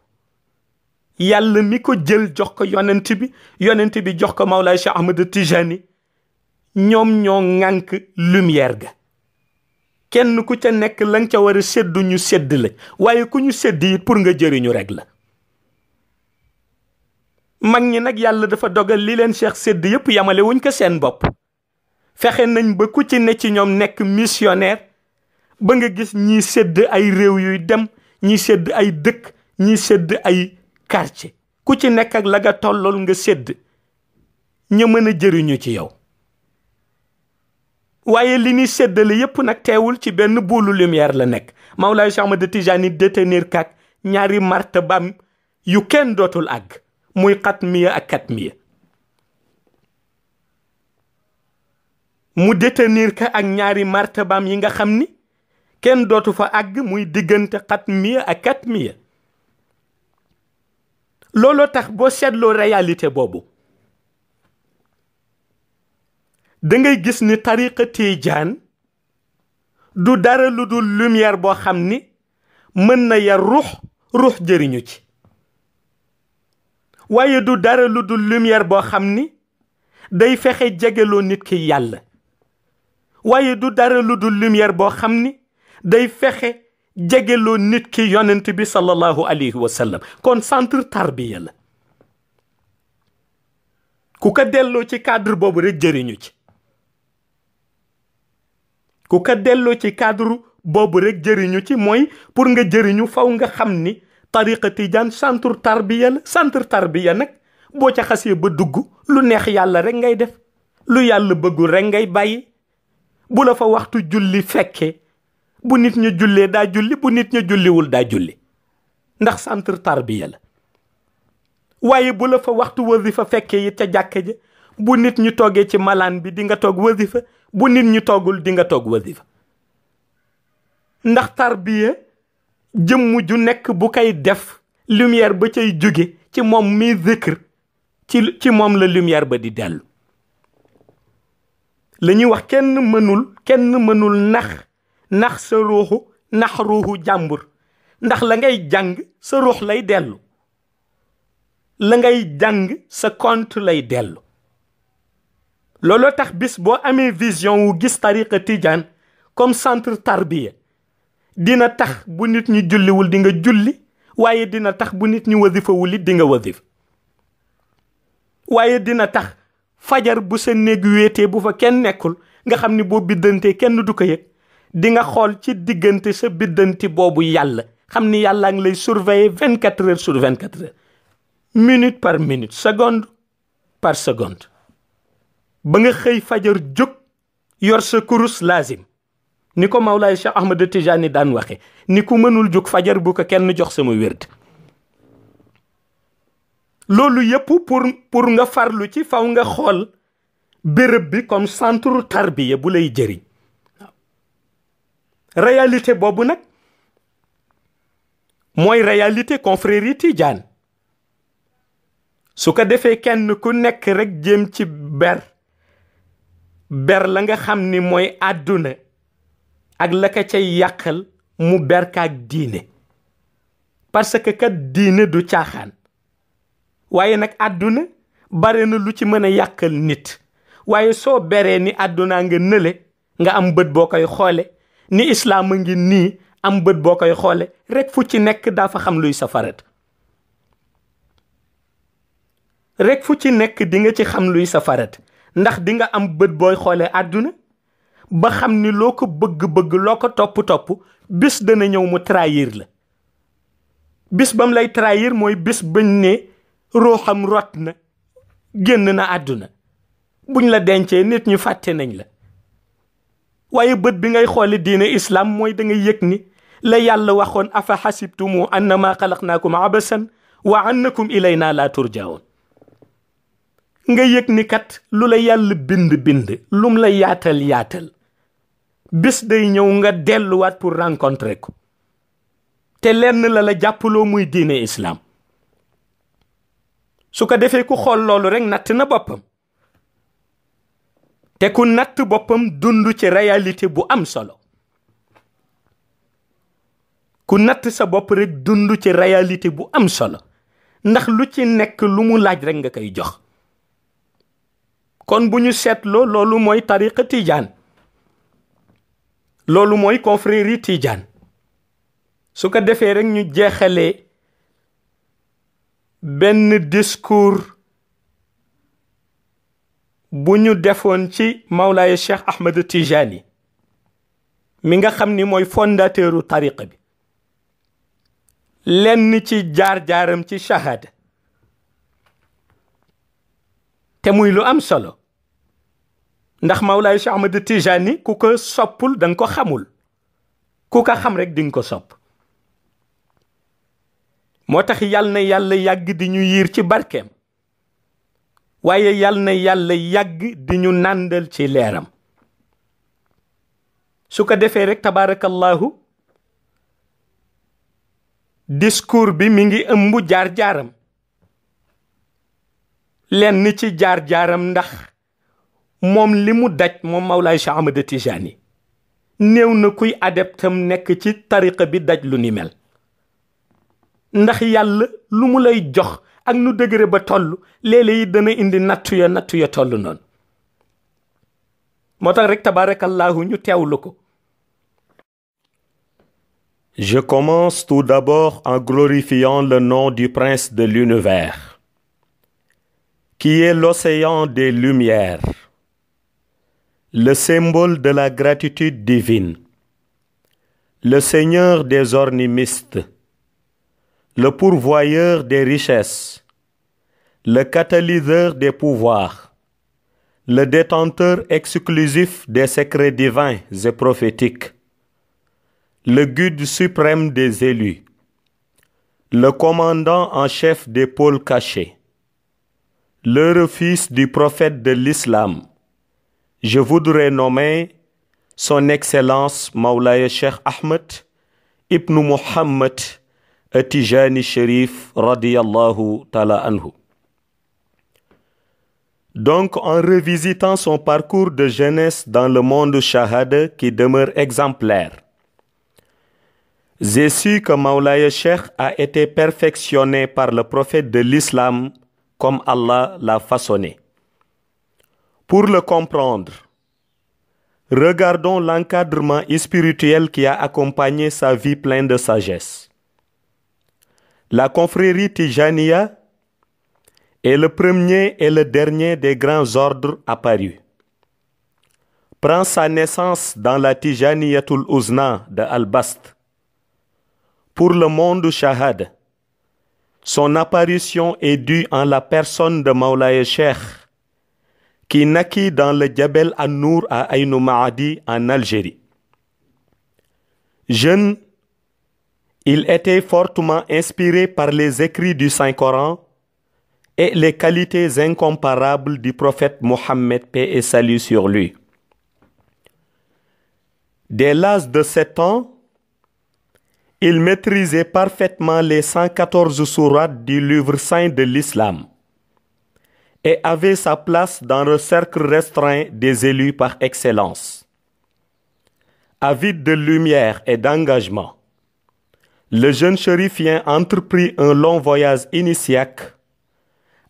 yàlla mi ko jël jox ko yonent bi jox ko Mawlaay Cheikh Ahmed Tijani ñoom ñoo ŋànk lumière ga kenn ku ca nekk la nga ca war a séddu ñu sédd la waaye ku ñu sédd it pour nga jëriñu rek la mag ñi nag yàlla dafa dogal li leen Cheikh sédd yépp yamale wuñ ko seen bopp fexe nañ ba ku ci ne ci ñoom nekk missionnaire ba nga gis ñii sédd ay réew yuy dem ñii sédd ay dëkk ñii sédd ay quartier ku ci nekk ak la nga tollool nga sédd ña mën a jëriñu ci yow waaye li ñuy séddale yépp nag teewul ci benn buulu lumière la nekk Mawlaay Cheikh Ahmed Tijani détenir kak ñaari martabam yu kenn dootul àgg muy xatmiya ak katmiya mu détenir ka ak ñaari martabam yi nga xam ni kenn dootu fa àgg muy diggante xatmiya ak katmiya looloo tax boo seetloo réalité boobu da ngay gis ni tariqa Tijaan du dara lu dul lumière boo xam ni mën na yar ruux jëriñu ci waaye du dara lu dul lumière boo xam ni day fexe jegeloo nit ki yàlla waaye du dara lu dul lumière boo xam ni day fexe jegeloo nit ki yonent bi sallallahu alayhi wa sallam kon centre tarbiya la ku ko delloo ci cadre boobu rek jëriñu ci ku ko delloo ci cadre boobu rek jëriñu ci mooy pour nga jëriñu faw nga xam ni tariqa Tijaan centre tarbiya nag boo ca xasee ba dugg lu neex yàlla rek ngay def lu yàlla bëggul rek ngay bàyyi bu la fa waxtu julli fekkee bu nit ña jullee daa julli bu nit ña julliwul daa julli ndax centre tarbiya la waaye bu la fa waxtu wasifa fekkee it ca jàkka ja bu nit ñi toggee ci malaan bi di nga toog wasifa bu nit ñi toggul di nga toog wasifa ndax tarbiya jëmm ju nekk bu koy def lumière ba cay jóge ci moom mi zikr ci moom la lumière ba di dellu la ñuy wax kenn mënul nax sa ruuxu nax ruuxu jàmbur ndax la ngay jàng sa ruux lay dellu la ngay jàng sa compte lay dellu looloo tax bis boo amee vision wu gis tariqa Tijaan comme centre tarbiya dina tax bu nit ñi julliwul di nga julli waaye dina tax bu nit ñi wasifawul it di nga wasif waaye dina tax fajar bu sa néeg wéetee bu fa kenn nekkul nga xam ni boo biddantee kenn du ko yëg di nga xool ci diggante sa biddanti boobu yàlla xam ni yàlla ngi lay surveiller 24 heures sur 24 heures minute par minute seconde par seconde ba nga xëy fajar jóg yor sa kurus lazim ni ko Mawlaay Cheikh Ahmad Tijani daan waxe ni ku mënul jóg fajar bu ko kenn jox sama wérd loolu yépp pour nga farlu ci faw nga xool béréb bi comme centre tarbiya bu lay jëriñ réalité boobu nag mooy réalité confrérie Tidiane su ko defee kenn ku nekk rek jéem ci ber la nga xam ni mooy àdduna ak la ka cay yàqal mu berkaak diine parce que kat diine du caaxaan waaye nag àdduna bare na lu ci mën a yàqal nit waaye soo beree ni àdduna nga nële nga am bët boo koy xoole ni islaam a ngi nii am bët boo koy xoole rek fu ci nekk daa fa xam luy safarat rek fu ci nekk di nga ci xam luy safarat ndax di nga am bët booy xoole àdduna ba xam ni loo ko bëgg-bëgg loo ko topp-topp bis dana ñëw mu trahir la bis bam lay trahir mooy bis bañ ne ruuxam rot na génn na àdduna buñ la dencee nit ñu fàtte nañ la waaye bët bi ngay xoole diine islam mooy da ngay yëg ni la yàlla waxoon afa xasibtumu annama xalaqnaakum abasan wa annakum ilayna la turjaun nga yëg ni kat lu la yàlla bind lum la yaatal bis day ñëw nga delluwaat pour rencontrer ko te lenn la jàppaloo muy diine islam su ko defee ku xool loolu rek natt na boppam te ku natt boppam dund ci réalité bu am solo ku natt sa bopp rek dund ci réalité bu am solo ndax lu ci nekk lu mu laaj rek nga koy jox kon bu ñu seetloo loolu mooy tariqa Tidiane loolu mooy confrérie Tidiane su ko defee rek ñu jeexalee benn discours bu ñu defoon ci Mawlaaya Cheikh Ahmad Tijani mi nga xam ni mooy fondateuru tariqa bi lenn ci jaar-jaaram ci shahada te muy lu am solo ndax Mawlaay Cheikh Ahmad Tijani ku ko soppul danga ko xamul ku ko xam rek dinga ko sopp moo tax yal na yàlla yàgg di ñu yiir ci barkeem waaye yal na yàlla yàgg di ñu nàndal ci leeram su ko defee rek tabaarakallahu discours bi mi ngi ëmb jaar-jaaram lenn ci jaar-jaaram ndax moom li mu daj moom Mawlaay Cheikh Ahmad Tijani néew na kuy adeptam nekk ci tariqa bi daj lu ni mel ndax yàlla lu mu lay jox ak nu dëgëre ba toll léeg-léeg yi dana indi nattu ya toll noonu moo tax rek tabarakallahu ñu teewlu ko. Je commence tout d'abord en glorifiant le nom du prince de l'univers, qui est l'océan des lumières, le symbole de la gratitude divine, le seigneur des ornimistes, le pourvoyeur des richesses, le catalyseur des pouvoirs, le détenteur exclusif des secrets divins et prophétiques, le guide suprême des élus, le commandant en chef des pôles cachés, le fils du prophète de l'islam. Je voudrais nommer son Excellence Mawlaaya Cheikh Ahmed Ibn Muhammad Tijani Chérif radiyallahu ta'ala anhu. Donc, en revisitant son parcours de jeunesse dans le monde shahada qui demeure exemplaire, j'ai su que Mawlaaya Cheikh a été perfectionné par le prophète de l'islam comme Allah l'a façonné. Pour le comprendre, regardons l'encadrement spirituel qui a accompagné sa vie pleine de sagesse. La confrérie Tijaniya est le premier et le dernier des grands ordres apparus. Prend sa naissance dans la Tijaniyatul Uzna de Al-Bast. Pour le monde Shahad, son apparition est due en la personne de Mawlaye Cheikh, qui naquit dans le Djabel An-Nour à Aïnou Mahdi en Algérie. Jeune, il était fortement inspiré par les écrits du Saint-Coran et les qualités incomparables du prophète Mohammed, paix et salut sur lui. Dès l'âge de 7 ans, il maîtrisait parfaitement les 114 sourates du livre saint de l'islam et avait sa place dans le cercle restreint des élus par excellence. Avide de lumière et d'engagement, le jeune chérifien entreprit un long voyage initiatique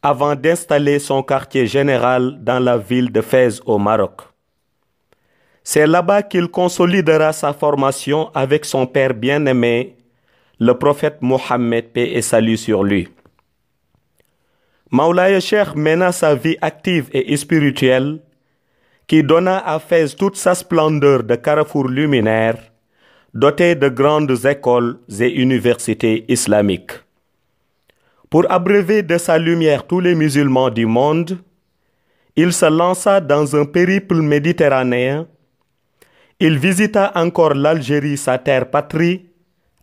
avant d'installer son quartier général dans la ville de Fès au Maroc. C'est là-bas qu'il consolidera sa formation avec son père bien-aimé, le prophète Mohammed, paix et salut sur lui. Mawlaye Cheikh mena sa vie active et spirituelle qui donna à Fès toute sa splendeur de carrefour luminaire, doté de grandes écoles et universités islamiques. Pour abreuver de sa lumière tous les musulmans du monde, il se lança dans un périple méditerranéen. Il visita encore l'Algérie, sa terre patrie,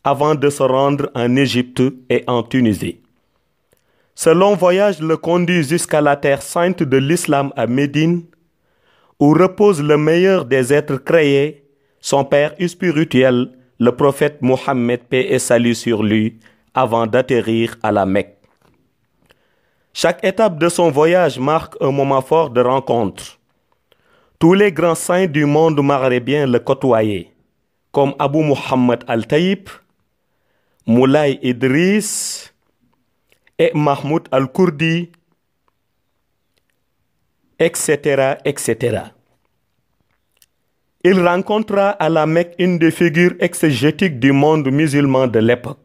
avant de se rendre en Égypte et en Tunisie. Ce long voyage le conduit jusqu'à la terre sainte de l'islam à Médine, où repose le meilleur des êtres créés, son père spirituel, le prophète Mohammed, paix et salut sur lui, avant d'atterrir à la Mecque. Chaque étape de son voyage marque un moment fort de rencontre. Tous les grands saints du monde maghrébien le côtoyaient, comme Abu Muhammad al-Taïb, Moulay Idriss et Mahmoud al-Kurdi, etc., etc. Il rencontra à la Mecque une des figures exégétiques du monde musulman de l'époque,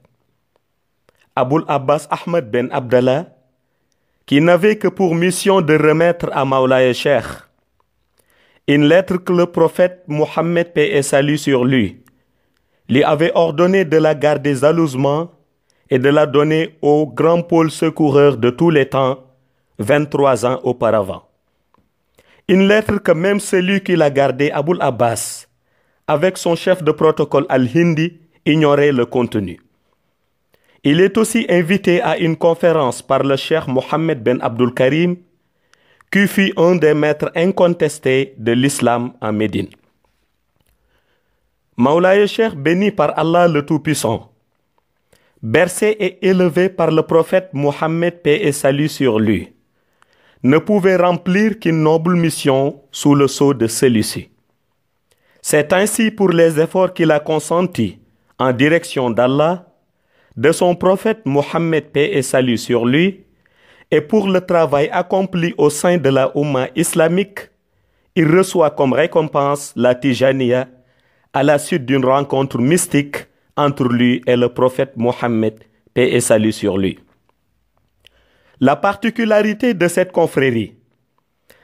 Aboul Abbas Ahmed ben Abdallah, qui n'avait que pour mission de remettre à Mawlaye Cheikh une lettre que le prophète Mohammed, paix et salut sur lui avait ordonné de la garder jalousement et de la donner au grand pôle secoureur de tous les temps, 23 ans auparavant. Une lettre que même celui qui l'a gardée, Aboul Abbas, avec son chef de protocole Al-Hindi, ignorait le contenu. Il est aussi invité à une conférence par le cheikh Mohammed ben Abdul Karim, qui fut un des maîtres incontestés de l'islam en Médine. Mawlaye Cheikh, béni par Allah le Tout-Puissant, bercé et élevé par le prophète Mohammed, paix et salut sur lui, ne pouvait remplir qu'une noble mission sous le sceau de celui-ci. C'est ainsi pour les efforts qu'il a consentis en direction d'Allah, de son prophète Mohammed, paix et salut sur lui, et pour le travail accompli au sein de la Oumma islamique, il reçoit comme récompense la Tijaniya à la suite d'une rencontre mystique entre lui et le prophète Mohammed, paix et salut sur lui. La particularité de cette confrérie,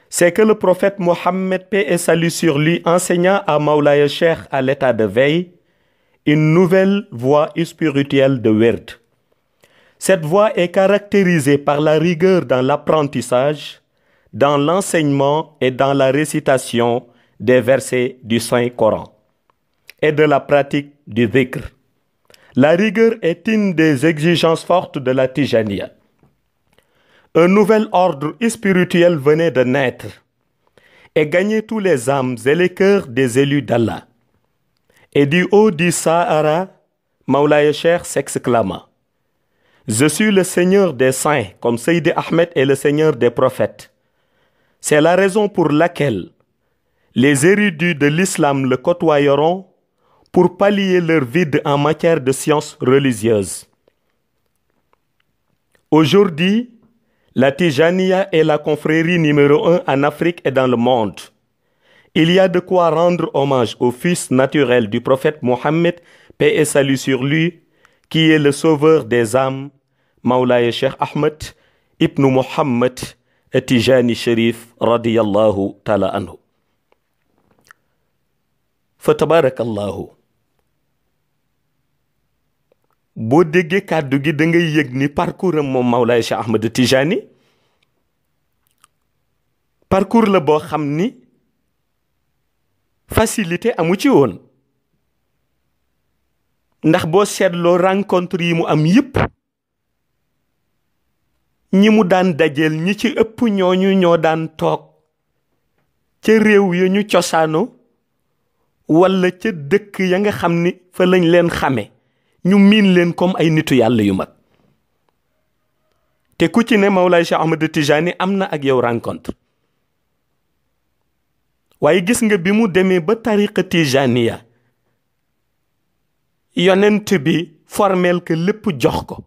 c'est que le prophète Mohammed, paix et salut sur lui, enseigna à Mawlaye Cheikh à l'état de veille une nouvelle voie spirituelle de wird. Cette voie est caractérisée par la rigueur dans l'apprentissage, dans l'enseignement et dans la récitation des versets du Saint-Coran et de la pratique du dhikr. La rigueur est une des exigences fortes de la Tijaniya. Un nouvel ordre spirituel venait de naître et gagnait tous les âmes et les cœurs des élus d'Allah. Et du haut du Sahara, Mawlaye Cheikh s'exclama: Je suis le Seigneur des saints, comme Seydi Ahmed est le Seigneur des prophètes. C'est la raison pour laquelle les érudits de l'islam le côtoyeront pour pallier leur vide en matière de sciences religieuses. Aujourd'hui, la Tijaniya est la confrérie numéro 1 en Afrique et dans le monde. Il y a de quoi rendre hommage au fils naturel du prophète Mohammed, paix et salut sur lui, qui est le sauveur des âmes, Mawlaye Cheikh Ahmed, ibnu Muhammad Tijani Sharif radiyallahu taala anhu. fa tabarakallahu boo déggee kàddu gi da ngay yëg ni parcours am moom Mawlaay Cheikh Ahmed Tijani parcours la boo xam ni facilité amu ci woon, ndax boo seetloo rencontre yi mu am yépp ñi mu daan dajeel ñi ci ëpp ñooñu ñoo daan toog ca réew ya ñu cosaano walla ca dëkk ya nga xam ni fa lañ leen xame ñu miin leen comme ay nitu yàlla yu mag. te ku ci ne Mawlaay Cheikh Ahmed Tijani am na ak yow rencontre. waaye gis nga bi mu demee ba tariqa tijaniya yonent bi formel que lépp jox ko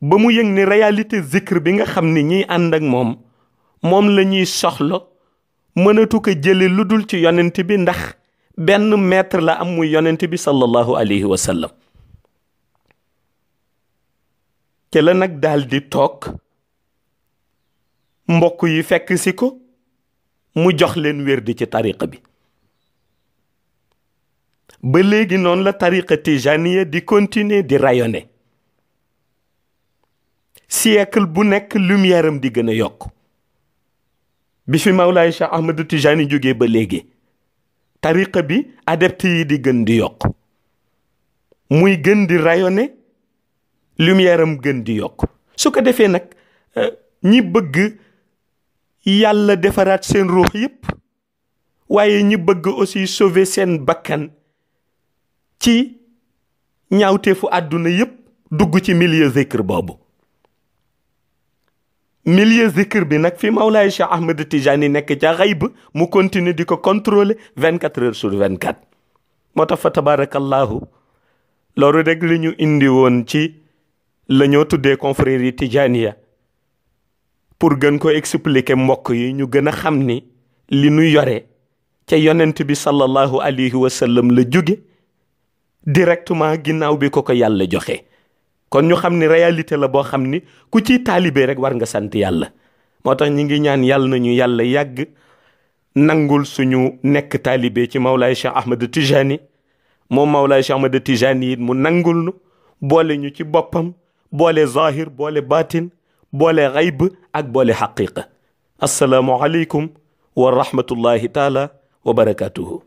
ba mu yëg ni réalité zikr bi nga xam ni ñiy ànd ak moom la ñuy soxla mënatu ko jële lu dul ci yonent bi, ndax benn maître la am muy yonent bi sallallahu alayhi wa sallam. ke la nag daal di toog mbokk yi fekk si ko mu jox leen wérdi ci tariqa bi. ba léegi noonu la tariqa tijaniya di continuer di rayonner. siècle bu nekk lumière am di gën a yokk. bi fi Mawlaay Cheikh Ahmed Tijani jógee ba léegi tariqa bi adepte yi di gën di yokk, muy gën di rayonner, lumière am gën di yokk. su ko defee nag ñi bëgg yàlla defaraat seen ruux yépp, waaye ñi bëgg aussi sauver seen bakkan ci ñaawteefu àdduna yépp dugg ci milieu zikr boobu. milieu zikr bi nag fi Mawlaay Cheikh Ahmed Tijani nekk ca xayb mu continue di ko contrôler 24 heures sur 24. moo tax fa tabarakallahu loolu rek li ñu indi woon ci la ñoo tuddee confrérie tijaniya pour gën ko expliquer mbokk yi ñu gën a xam ni li nu yore ca yonent bi sallallahu alayhi wa sallam la jóge directement ginnaaw bi ko yàlla joxe. kon ñu xam ni réalité la boo xam ni ku ci taalibe rek war nga sant yàlla. moo tax ñi ngi ñaan yàlla nañu yàlla yàgg nangul suñu nekk taalibe ci Mawlaay Cheikh Ahmed Tijani, moom Mawlaay Cheikh Ahmed Tijani it mu nangul nu boole ñu ci boppam, boole zahir, boole baatin, boole xayb ak boole xaqiqa. assalaamu aleykum wa rahmatullahi taala wa barakatuhu.